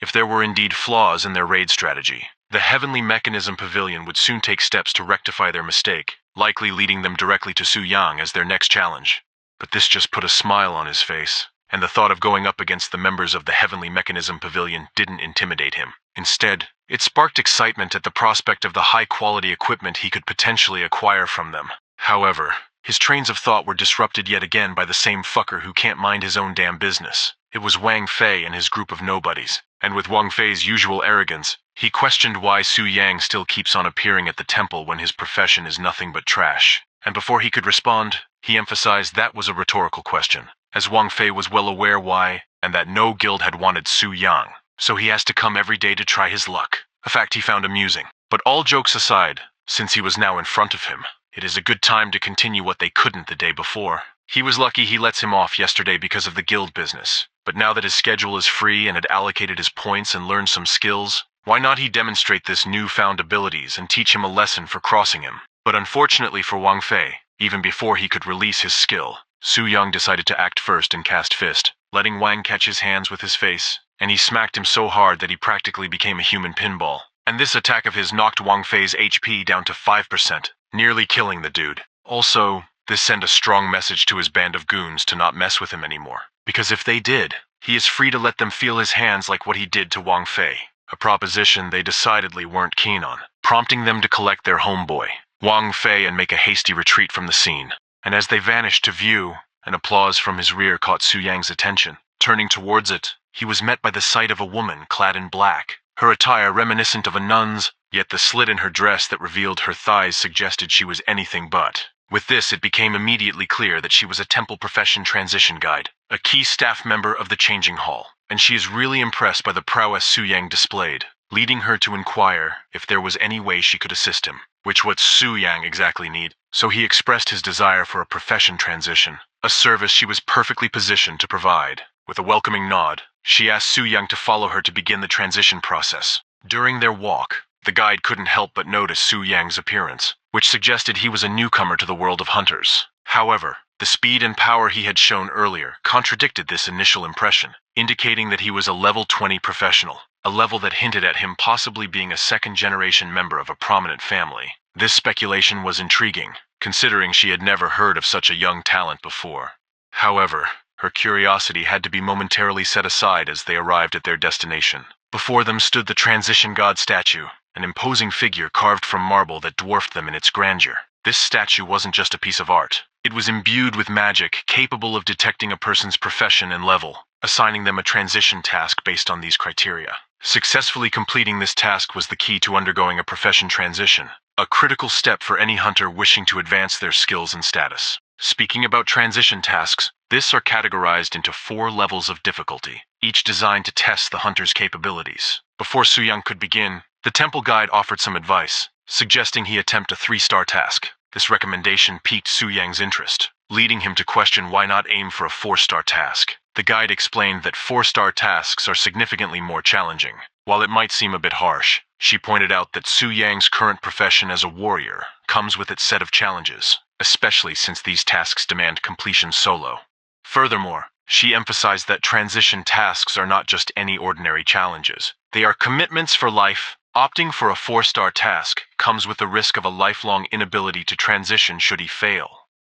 If there were indeed flaws in their raid strategy, the Heavenly Mechanism Pavilion would soon take steps to rectify their mistake, likely leading them directly to Su Yang as their next challenge. But this just put a smile on his face, and the thought of going up against the members of the Heavenly Mechanism Pavilion didn't intimidate him. Instead, it sparked excitement at the prospect of the high-quality equipment he could potentially acquire from them. However, his trains of thought were disrupted yet again by the same fucker who can't mind his own damn business. It was Wang Fei and his group of nobodies, and with Wang Fei's usual arrogance, he questioned why Su Yang still keeps on appearing at the temple when his profession is nothing but trash. And before he could respond, he emphasized that was a rhetorical question, as Wang Fei was well aware why, and that no guild had wanted Su Yang, so he has to come every day to try his luck, a fact he found amusing. But all jokes aside, since he was now in front of him, it is a good time to continue what they couldn't the day before. He was lucky he lets him off yesterday because of the guild business, but now that his schedule is free and had allocated his points and learned some skills, why not he demonstrate this newfound abilities and teach him a lesson for crossing him? But unfortunately for Wang Fei, even before he could release his skill, Su Yang decided to act first and cast Fist, letting Wang catch his hands with his face, and he smacked him so hard that he practically became a human pinball. And this attack of his knocked Wang Fei's HP down to 5%, nearly killing the dude. Also, this sent a strong message to his band of goons to not mess with him anymore, because if they did, he is free to let them feel his hands like what he did to Wang Fei, a proposition they decidedly weren't keen on, prompting them to collect their homeboy, Wang Fei, and make a hasty retreat from the scene. And as they vanished to view, an applause from his rear caught Su Yang's attention. Turning towards it, he was met by the sight of a woman clad in black, her attire reminiscent of a nun's, yet the slit in her dress that revealed her thighs suggested she was anything but. With this, it became immediately clear that she was a temple profession transition guide, a key staff member of the changing hall, and she is really impressed by the prowess Su Yang displayed, leading her to inquire if there was any way she could assist him, which what Su Yang exactly need. So he expressed his desire for a profession transition, a service she was perfectly positioned to provide. With a welcoming nod, she asked Su Yang to follow her to begin the transition process. During their walk, the guide couldn't help but notice Su Yang's appearance, which suggested he was a newcomer to the world of hunters. However, the speed and power he had shown earlier contradicted this initial impression, indicating that he was a level 20 professional, a level that hinted at him possibly being a second-generation member of a prominent family. This speculation was intriguing, considering she had never heard of such a young talent before. However, her curiosity had to be momentarily set aside as they arrived at their destination. Before them stood the transition god statue, an imposing figure carved from marble that dwarfed them in its grandeur. This statue wasn't just a piece of art. It was imbued with magic, capable of detecting a person's profession and level, assigning them a transition task based on these criteria. Successfully completing this task was the key to undergoing a profession transition, a critical step for any hunter wishing to advance their skills and status. Speaking about transition tasks, these are categorized into 4 levels of difficulty, each designed to test the hunter's capabilities. Before Su Yang could begin, the temple guide offered some advice, suggesting he attempt a 3-star task. This recommendation piqued Su Yang's interest, leading him to question why not aim for a 4-star task. The guide explained that 4-star tasks are significantly more challenging. While it might seem a bit harsh, she pointed out that Su Yang's current profession as a warrior comes with its set of challenges, especially since these tasks demand completion solo. Furthermore, she emphasized that transition tasks are not just any ordinary challenges. They are commitments for life. Opting for a 4-star task comes with the risk of a lifelong inability to transition should he fail.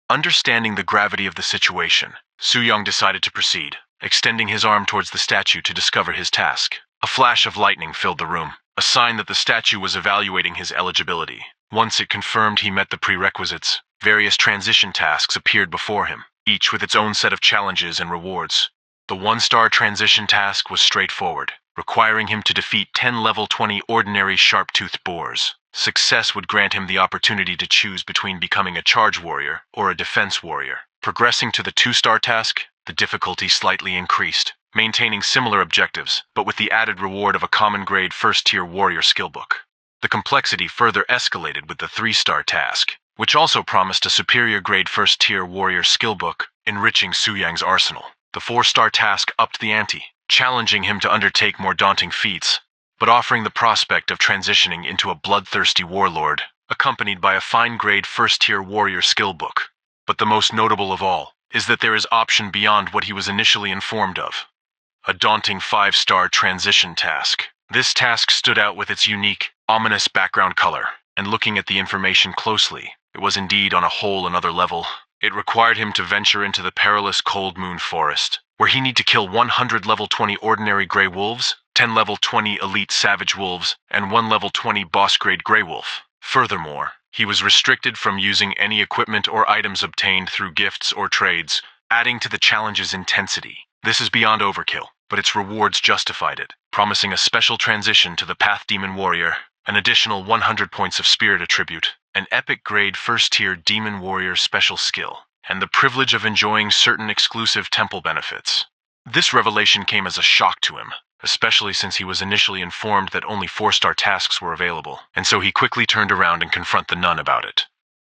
Understanding the gravity of the situation, Su Yang decided to proceed, extending his arm towards the statue to discover his task. A flash of lightning filled the room, a sign that the statue was evaluating his eligibility. Once it confirmed he met the prerequisites, various transition tasks appeared before him, each with its own set of challenges and rewards. The 1-star transition task was straightforward, requiring him to defeat 10 level 20 ordinary sharp-toothed boars. Success would grant him the opportunity to choose between becoming a charge warrior or a defense warrior. Progressing to the 2-star task, the difficulty slightly increased, maintaining similar objectives, but with the added reward of a common-grade 1st-tier warrior skillbook. The complexity further escalated with the 3-star task, which also promised a superior-grade 1st-tier warrior skillbook, enriching Su Yang's arsenal. The 4-star task upped the ante, challenging him to undertake more daunting feats, but offering the prospect of transitioning into a bloodthirsty warlord, accompanied by a fine-grade 1st-tier warrior skillbook. But the most notable of all is that there is option beyond what he was initially informed of. A daunting 5-star transition task. This task stood out with its unique, ominous background color, and looking at the information closely, it was indeed on a whole another level. It required him to venture into the perilous Cold Moon Forest, where he need to kill 100 level 20 ordinary gray wolves, 10 level 20 elite savage wolves, and 1 level 20 boss-grade gray wolf. Furthermore, he was restricted from using any equipment or items obtained through gifts or trades, adding to the challenge's intensity. This is beyond overkill, but its rewards justified it, promising a special transition to the Path Demon Warrior, an additional 100 points of spirit attribute, an epic-grade 1st-tier Demon Warrior special skill, and the privilege of enjoying certain exclusive temple benefits. This revelation came as a shock to him, especially since he was initially informed that only 4-star tasks were available, and so he quickly turned around and confronted the nun about it.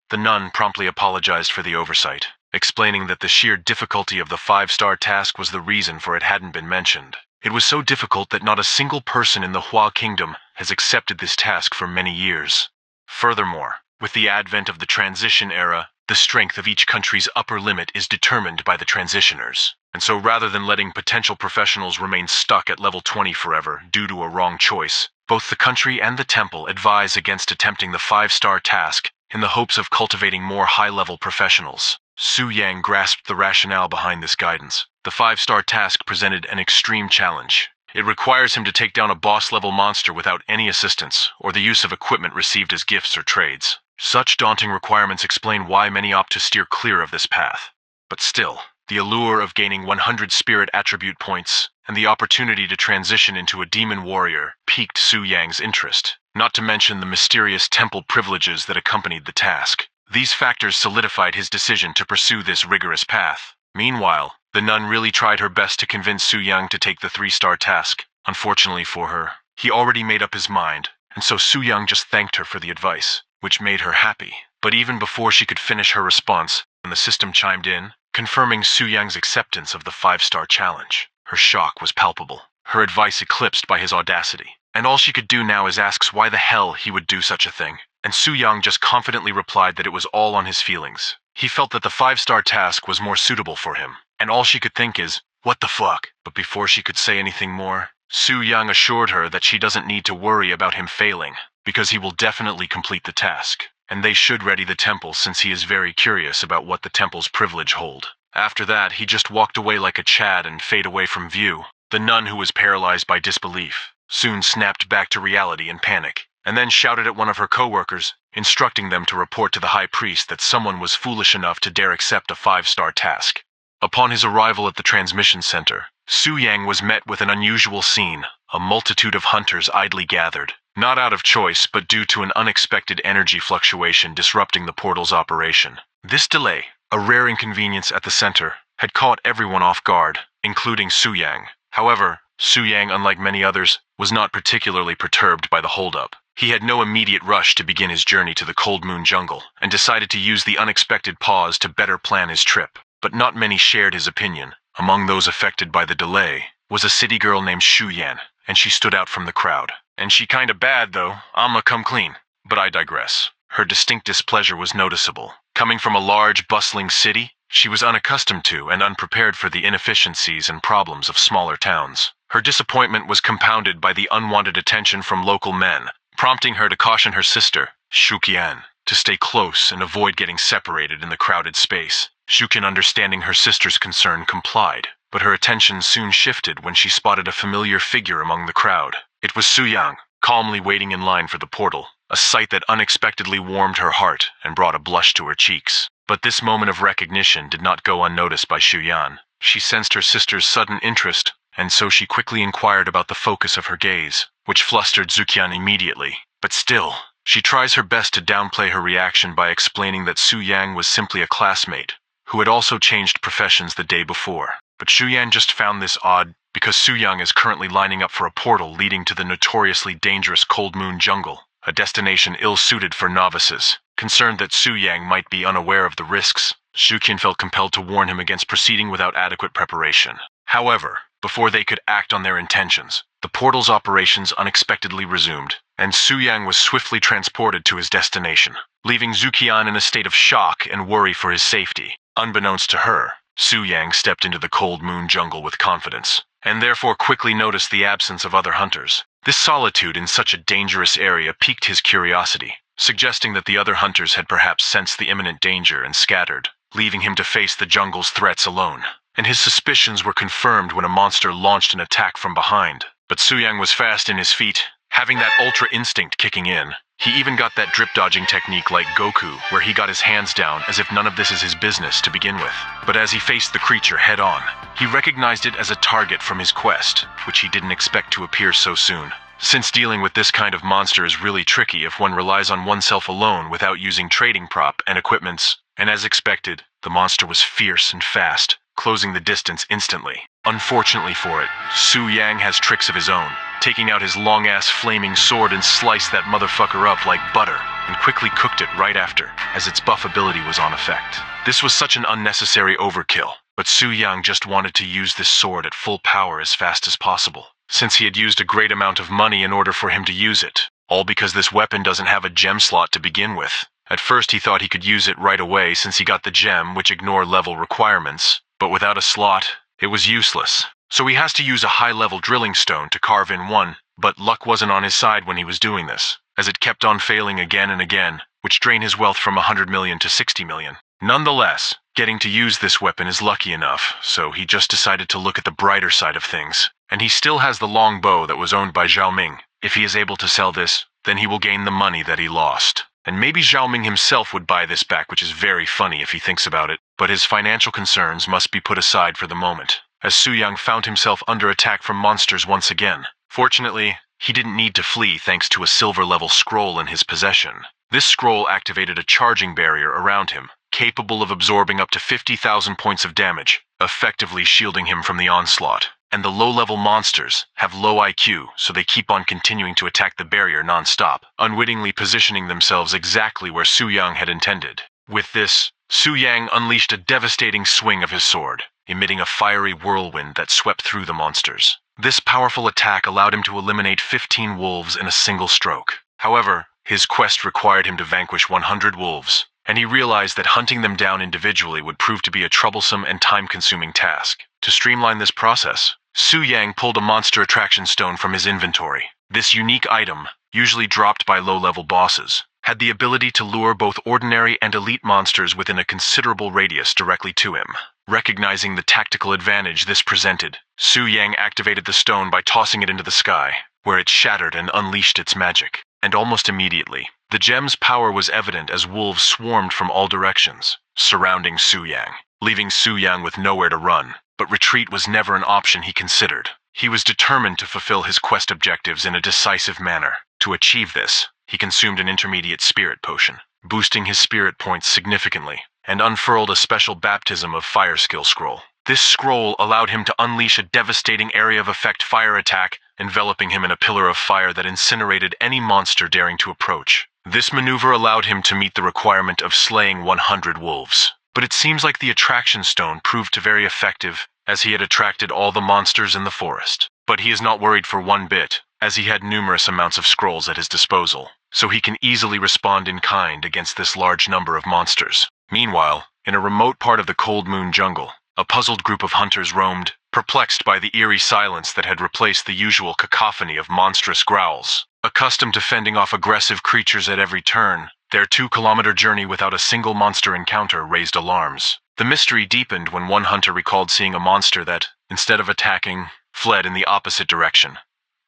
The nun promptly apologized for the oversight, explaining that the sheer difficulty of the 5-star task was the reason for it hadn't been mentioned. It was so difficult that not a single person in the Hua Kingdom has accepted this task for many years. Furthermore, with the advent of the transition era, the strength of each country's upper limit is determined by the transitioners. And so rather than letting potential professionals remain stuck at level 20 forever due to a wrong choice, both the country and the temple advise against attempting the 5-star task in the hopes of cultivating more high-level professionals. Su Yang grasped the rationale behind this guidance, the 5-star task presented an extreme challenge. It requires him to take down a boss-level monster without any assistance or the use of equipment received as gifts or trades. Such daunting requirements explain why many opt to steer clear of this path. But still, the allure of gaining 100 spirit attribute points and the opportunity to transition into a demon warrior piqued Su Yang's interest, not to mention the mysterious temple privileges that accompanied the task. These factors solidified his decision to pursue this rigorous path. Meanwhile, the nun really tried her best to convince Su Yang to take the 3-star task. Unfortunately for her, he already made up his mind, and so Su Yang just thanked her for the advice, which made her happy. But even before she could finish her response, when the system chimed in, confirming Su Yang's acceptance of the 5-star challenge, her shock was palpable, her advice eclipsed by his audacity. And all she could do now is ask why the hell he would do such a thing. And Su Yang just confidently replied that it was all on his feelings. He felt that the 5-star task was more suitable for him, and all she could think is, what the fuck? But before she could say anything more, Su Yang assured her that she doesn't need to worry about him failing, because he will definitely complete the task, and they should ready the temple since he is very curious about what the temple's privilege hold. After that, he just walked away like a Chad and fade away from view. The nun, who was paralyzed by disbelief, soon snapped back to reality in panic, and then shouted at one of her co-workers, instructing them to report to the high priest that someone was foolish enough to dare accept a 5-star task. Upon his arrival at the transmission center, Su Yang was met with an unusual scene. A multitude of hunters idly gathered, not out of choice but due to an unexpected energy fluctuation disrupting the portal's operation. This delay, a rare inconvenience at the center, had caught everyone off guard, including Su Yang. However, Su Yang, unlike many others, was not particularly perturbed by the holdup. He had no immediate rush to begin his journey to the Cold Moon Jungle, and decided to use the unexpected pause to better plan his trip. But not many shared his opinion. Among those affected by the delay was a city girl named Shu Yan, and she stood out from the crowd. And she kinda bad though, I'ma come clean. But I digress. Her distinct displeasure was noticeable. Coming from a large, bustling city, she was unaccustomed to and unprepared for the inefficiencies and problems of smaller towns. Her disappointment was compounded by the unwanted attention from local men, prompting her to caution her sister, Shuqian, to stay close and avoid getting separated in the crowded space. Shuqian, understanding her sister's concern, complied, but her attention soon shifted when she spotted a familiar figure among the crowd. It was Su Yang, calmly waiting in line for the portal, a sight that unexpectedly warmed her heart and brought a blush to her cheeks. But this moment of recognition did not go unnoticed by Shu Yan. She sensed her sister's sudden interest, and so she quickly inquired about the focus of her gaze, which flustered Zuqian immediately. But still, she tries her best to downplay her reaction by explaining that Su Yang was simply a classmate, who had also changed professions the day before. But Shu Yan just found this odd, because Su Yang is currently lining up for a portal leading to the notoriously dangerous Cold Moon Jungle, a destination ill-suited for novices. Concerned that Su Yang might be unaware of the risks, Shuqian felt compelled to warn him against proceeding without adequate preparation. However, before they could act on their intentions, the portal's operations unexpectedly resumed, and Su Yang was swiftly transported to his destination, leaving Zuqian in a state of shock and worry for his safety. Unbeknownst to her, Su Yang stepped into the Cold Moon Jungle with confidence, and therefore quickly noticed the absence of other hunters. This solitude in such a dangerous area piqued his curiosity, suggesting that the other hunters had perhaps sensed the imminent danger and scattered, leaving him to face the jungle's threats alone. And his suspicions were confirmed when a monster launched an attack from behind. But Su Yang was fast in his feet, having that ultra instinct kicking in. He even got that drip-dodging technique like Goku, where he got his hands down as if none of this is his business to begin with. But as he faced the creature head-on, he recognized it as a target from his quest, which he didn't expect to appear so soon. Since dealing with this kind of monster is really tricky if one relies on oneself alone without using trading prop and equipments, and as expected, the monster was fierce and fast, closing the distance instantly. Unfortunately for it, Su Yang has tricks of his own, taking out his long-ass flaming sword and sliced that motherfucker up like butter, and quickly cooked it right after, as its buff ability was on effect. This was such an unnecessary overkill, but Su Yang just wanted to use this sword at full power as fast as possible, since he had used a great amount of money in order for him to use it, all because this weapon doesn't have a gem slot to begin with. At first he thought he could use it right away since he got the gem, which ignore level requirements, but without a slot, it was useless. So he has to use a high-level drilling stone to carve in one, but luck wasn't on his side when he was doing this, as it kept on failing again and again, which drained his wealth from 100 million to 60 million. Nonetheless, getting to use this weapon is lucky enough, so he just decided to look at the brighter side of things. And he still has the long bow that was owned by Zhao Ming. If he is able to sell this, then he will gain the money that he lost. And maybe Zhao Ming himself would buy this back, which is very funny if he thinks about it, but his financial concerns must be put aside for the moment, as Su Yang found himself under attack from monsters once again. Fortunately, he didn't need to flee thanks to a silver-level scroll in his possession. This scroll activated a charging barrier around him, capable of absorbing up to 50,000 points of damage, effectively shielding him from the onslaught. And the low-level monsters have low IQ, so they keep on continuing to attack the barrier non-stop, unwittingly positioning themselves exactly where Su Yang had intended. With this, Su Yang unleashed a devastating swing of his sword, emitting a fiery whirlwind that swept through the monsters. This powerful attack allowed him to eliminate 15 wolves in a single stroke. However, his quest required him to vanquish 100 wolves, and he realized that hunting them down individually would prove to be a troublesome and time-consuming task. To streamline this process, Su Yang pulled a monster attraction stone from his inventory. This unique item, usually dropped by low-level bosses, had the ability to lure both ordinary and elite monsters within a considerable radius directly to him. Recognizing the tactical advantage this presented, Su Yang activated the stone by tossing it into the sky, where it shattered and unleashed its magic. And almost immediately, the gem's power was evident as wolves swarmed from all directions, surrounding Su Yang, leaving Su Yang with nowhere to run. But retreat was never an option he considered. He was determined to fulfill his quest objectives in a decisive manner. To achieve this, he consumed an intermediate spirit potion, boosting his spirit points significantly, and unfurled a special baptism of fire skill scroll. This scroll allowed him to unleash a devastating area of effect fire attack, enveloping him in a pillar of fire that incinerated any monster daring to approach. This maneuver allowed him to meet the requirement of slaying 100 wolves. But it seems like the attraction stone proved to be very effective, as he had attracted all the monsters in the forest. But he is not worried for one bit, as he had numerous amounts of scrolls at his disposal, so he can easily respond in kind against this large number of monsters. Meanwhile, in a remote part of the Cold Moon jungle, a puzzled group of hunters roamed, perplexed by the eerie silence that had replaced the usual cacophony of monstrous growls. Accustomed to fending off aggressive creatures at every turn, their 2-kilometer journey without a single monster encounter raised alarms. The mystery deepened when one hunter recalled seeing a monster that, instead of attacking, fled in the opposite direction.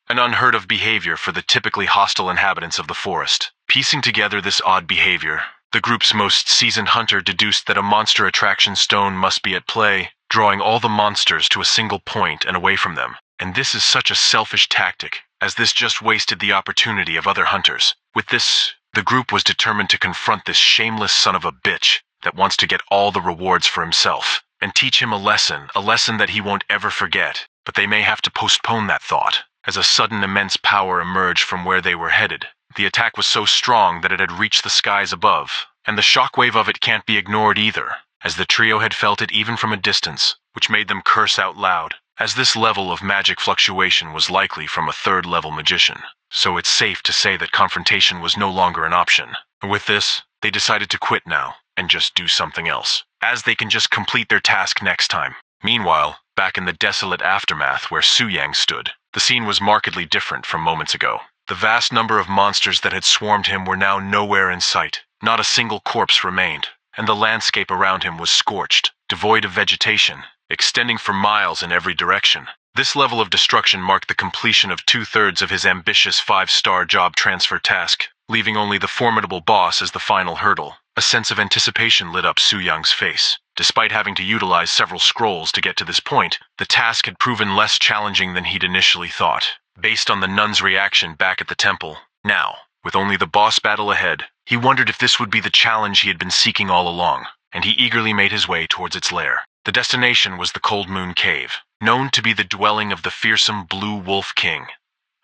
An unheard-of behavior for the typically hostile inhabitants of the forest. Piecing together this odd behavior, the group's most seasoned hunter deduced that a monster attraction stone must be at play, drawing all the monsters to a single point and away from them. And this is such a selfish tactic, as this just wasted the opportunity of other hunters. With this, the group was determined to confront this shameless son of a bitch that wants to get all the rewards for himself, and teach him a lesson that he won't ever forget. But they may have to postpone that thought, as a sudden immense power emerged from where they were headed. The attack was so strong that it had reached the skies above, and the shockwave of it can't be ignored either, as the trio had felt it even from a distance, which made them curse out loud, as this level of magic fluctuation was likely from a third-level magician. So it's safe to say that confrontation was no longer an option. With this, they decided to quit now, and just do something else, as they can just complete their task next time. Meanwhile, back in the desolate aftermath where Su Yang stood, the scene was markedly different from moments ago. The vast number of monsters that had swarmed him were now nowhere in sight. Not a single corpse remained, and the landscape around him was scorched, devoid of vegetation, extending for miles in every direction. This level of destruction marked the completion of 2/3 of his ambitious 5-star job transfer task, leaving only the formidable boss as the final hurdle. A sense of anticipation lit up Su Yang's face. Despite having to utilize several scrolls to get to this point, the task had proven less challenging than he'd initially thought. Based on the nun's reaction back at the temple, now, with only the boss battle ahead, he wondered if this would be the challenge he had been seeking all along, and he eagerly made his way towards its lair. The destination was the Cold Moon Cave, known to be the dwelling of the fearsome Blue Wolf King.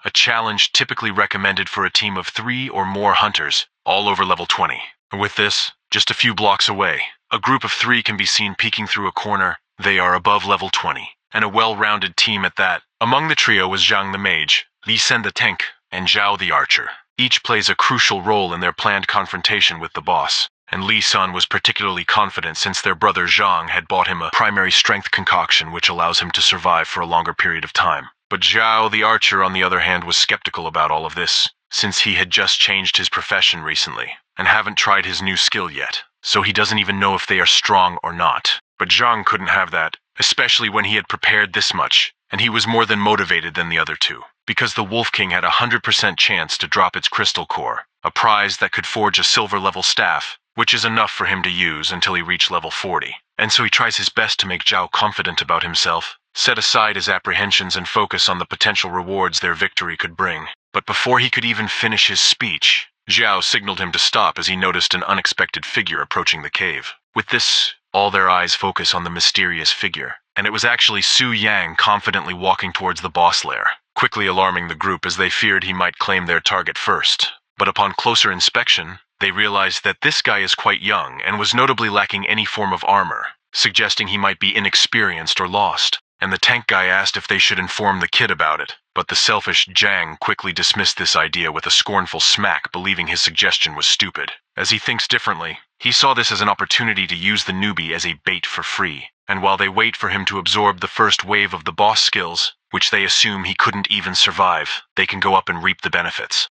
A challenge typically recommended for a team of 3 or more hunters, all over level 20. With this, just a few blocks away, a group of 3 can be seen peeking through a corner. They are above level 20, and a well-rounded team at that. Among the trio was Zhang the Mage, Li Sen the Tank, and Zhao the Archer. Each plays a crucial role in their planned confrontation with the boss, and Li Sen was particularly confident since their brother Zhang had bought him a primary strength concoction which allows him to survive for a longer period of time. But Zhao the Archer, on the other hand, was skeptical about all of this, since he had just changed his profession recently, and haven't tried his new skill yet. so he doesn't even know if they are strong or not. But Zhang couldn't have that, especially when he had prepared this much, and he was more than motivated than the other two, because the Wolf King had a 100% chance to drop its crystal core, a prize that could forge a silver-level staff, which is enough for him to use until he reached level 40. And so he tries his best to make Zhao confident about himself, set aside his apprehensions and focus on the potential rewards their victory could bring. But before he could even finish his speech, Zhao signaled him to stop as he noticed an unexpected figure approaching the cave. With this, all their eyes focus on the mysterious figure, and it was actually Su Yang confidently walking towards the boss lair, quickly alarming the group as they feared he might claim their target first. But upon closer inspection, they realized that this guy is quite young and was notably lacking any form of armor, suggesting he might be inexperienced or lost. And the tank guy asked if they should inform the kid about it, but the selfish Zhang quickly dismissed this idea with a scornful smack, believing his suggestion was stupid. As he thinks differently, he saw this as an opportunity to use the newbie as a bait for free, and while they wait for him to absorb the first wave of the boss skills, which they assume he couldn't even survive, they can go up and reap the benefits.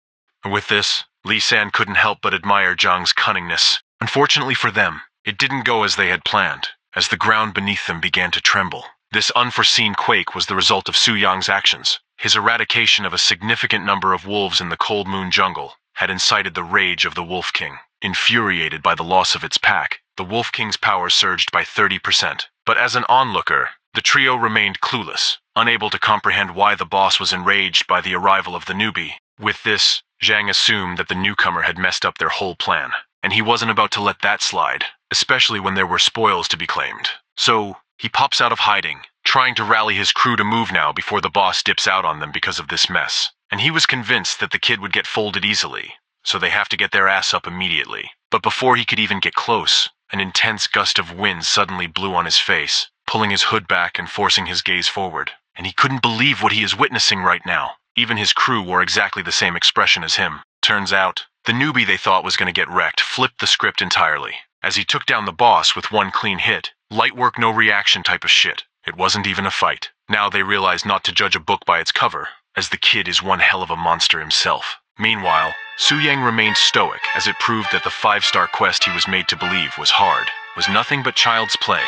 With this, Li San couldn't help but admire Zhang's cunningness. Unfortunately for them, it didn't go as they had planned, as the ground beneath them began to tremble. This unforeseen quake was the result of Su Yang's actions. His eradication of a significant number of wolves in the Cold Moon Jungle had incited the rage of the Wolf King. Infuriated by the loss of its pack, the Wolf King's power surged by 30%. But as an onlooker, the trio remained clueless, unable to comprehend why the boss was enraged by the arrival of the newbie. With this, Zhang assumed that the newcomer had messed up their whole plan, and he wasn't about to let that slide, especially when there were spoils to be claimed. So, he pops out of hiding, trying to rally his crew to move now before the boss dips out on them because of this mess. And he was convinced that the kid would get folded easily, so they have to get their ass up immediately. But before he could even get close, an intense gust of wind suddenly blew on his face, pulling his hood back and forcing his gaze forward. And he couldn't believe what he is witnessing right now. Even his crew wore exactly the same expression as him. Turns out, the newbie they thought was going to get wrecked flipped the script entirely, as he took down the boss with one clean hit. Light work, no reaction type of shit. It wasn't even a fight. Now they realized not to judge a book by its cover, as the kid is one hell of a monster himself. Meanwhile, Su Yang remained stoic, as it proved that the 5-star quest he was made to believe was hard, was nothing but child's play.